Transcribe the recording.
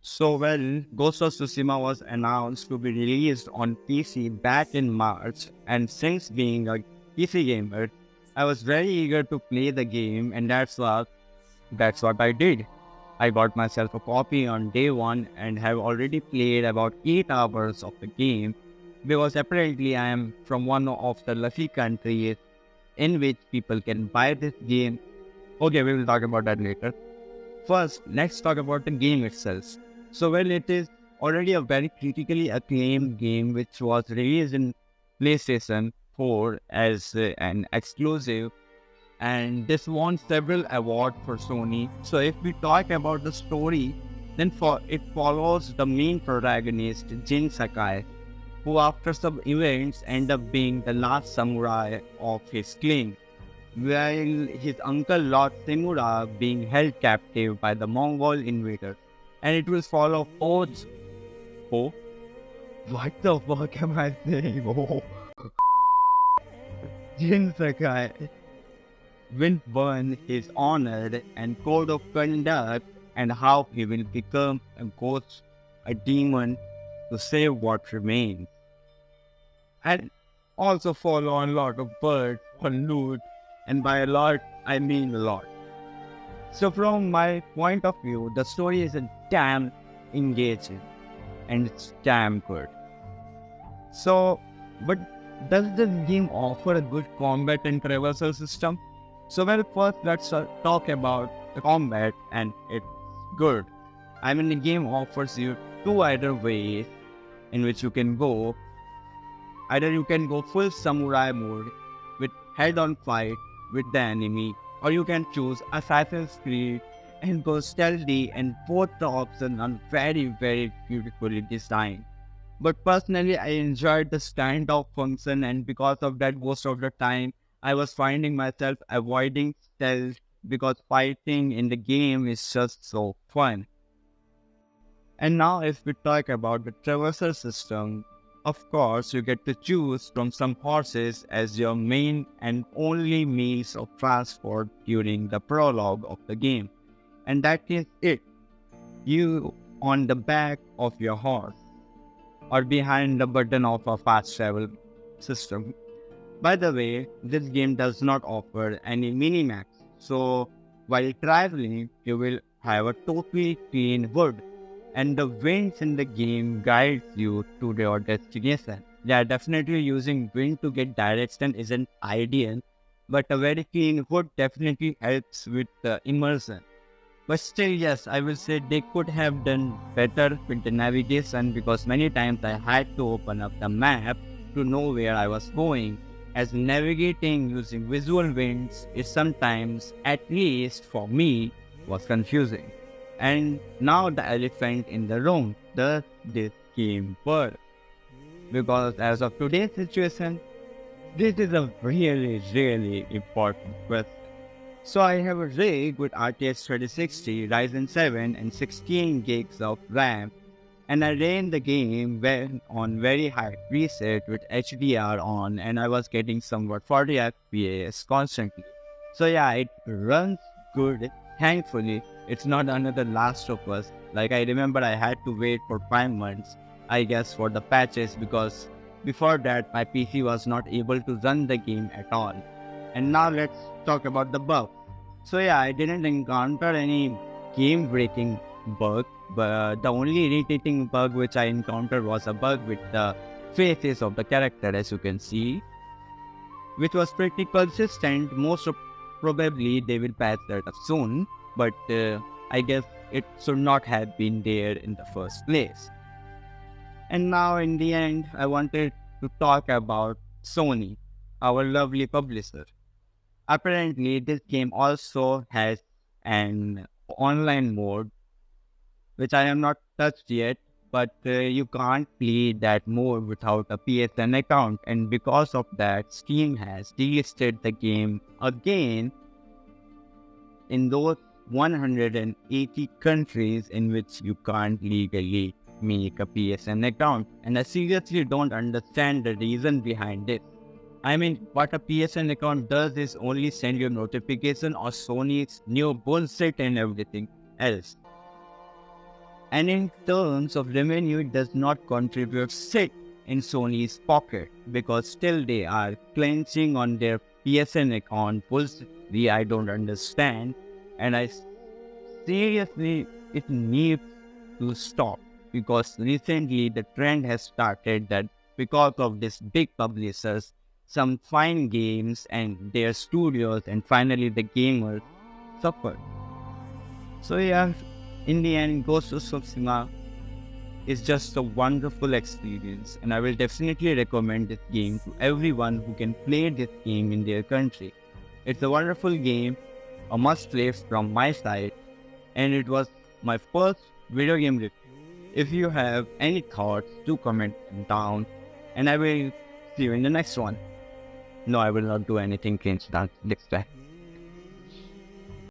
Ghost of Tsushima was announced to be released on PC back in March, and since being a PC gamer, I was very eager to play the game, and that's what I did. I got myself a copy on day one and have already played about 8 hours of the game because apparently I am from one of the lucky countries in which people can buy this game. Okay, we will talk about that later. First, let's talk about the game itself. It is already a very critically acclaimed game which was released in PlayStation 4 as an exclusive, and this won several awards for Sony. So if we talk about the story, then it follows the main protagonist, Jin Sakai, who after some events end up being the last samurai of his clan, while his uncle Lord Simura being held captive by the Mongol invaders. And it will follow O's. Oh, what the fuck am I saying? Oh, Jin Sakai will burn his honor and code of conduct, and how he will become a ghost, a demon, to save what remains. And also follow on a lot of birds or loot, and by a lot, I mean a lot. So from my point of view, the story is a damn engaging and it's damn good. So, but does this game offer a good combat and traversal system? First let's talk about the combat, and it's good. I mean, the game offers you two either ways in which you can go. Either you can go full samurai mode with head-on fight with the enemy, or you can choose Assassin's Creed and go stealthy, and both the options are very, very beautifully designed. But personally, I enjoyed the standoff function, and because of that, most of the time, I was finding myself avoiding stealth because fighting in the game is just so fun. And now, if we talk about the traversal system, of course, you get to choose from some horses as your main and only means of transport during the prologue of the game. And that is it. You on the back of your horse or behind the button of a fast travel system. By the way, this game does not offer any minimax, so while traveling, you will have a totally clean wood, and the winds in the game guides you to your destination. Yeah, definitely using wind to get direction isn't ideal, but a very clean wood definitely helps with the immersion. But still, yes, I will say they could have done better with the navigation because many times I had to open up the map to know where I was going, as navigating using visual winds is sometimes, at least for me, was confusing. And now the elephant in the room, does this game work? Because as of today's situation, this is a really, really important question. So I have a rig with RTX 3060, Ryzen 7 and 16 gigs of RAM, and I ran the game on very high preset with HDR on, and I was getting somewhat 40 FPS constantly. So yeah, it runs good. Thankfully, it's not another Last of Us. Like, I remember I had to wait for 5 months, I guess, for the patches, because before that my PC was not able to run the game at all. And now let's talk about the bug. So yeah, I didn't encounter any game-breaking bug, but the only irritating bug which I encountered was a bug with the faces of the character, as you can see, which was pretty consistent. Probably they will patch that up soon, but I guess it should not have been there in the first place. And now in the end, I wanted to talk about Sony, our lovely publisher. Apparently, this game also has an online mode, which I have not touched yet, but you can't play that mode without a PSN account. And because of that, Steam has delisted the game again in those 180 countries in which you can't legally make a PSN account. And I seriously don't understand the reason behind it. I mean, what a PSN account does is only send you notification or Sony's new bullshit and everything else. And in terms of revenue, it does not contribute sit in Sony's pocket because still they are clenching on their PSN account. Bullshit, I don't understand. And I seriously, it needs to stop because recently the trend has started that because of these big publishers, some fine games and their studios and finally the gamers suffer. So yeah, in the end, Ghost of Tsushima is just a wonderful experience, and I will definitely recommend this game to everyone who can play this game in their country. It's a wonderful game, a must play from my side, and it was my first video game review. If you have any thoughts, do comment them down, and I will see you in the next one. No, I will not do anything cringe that next time.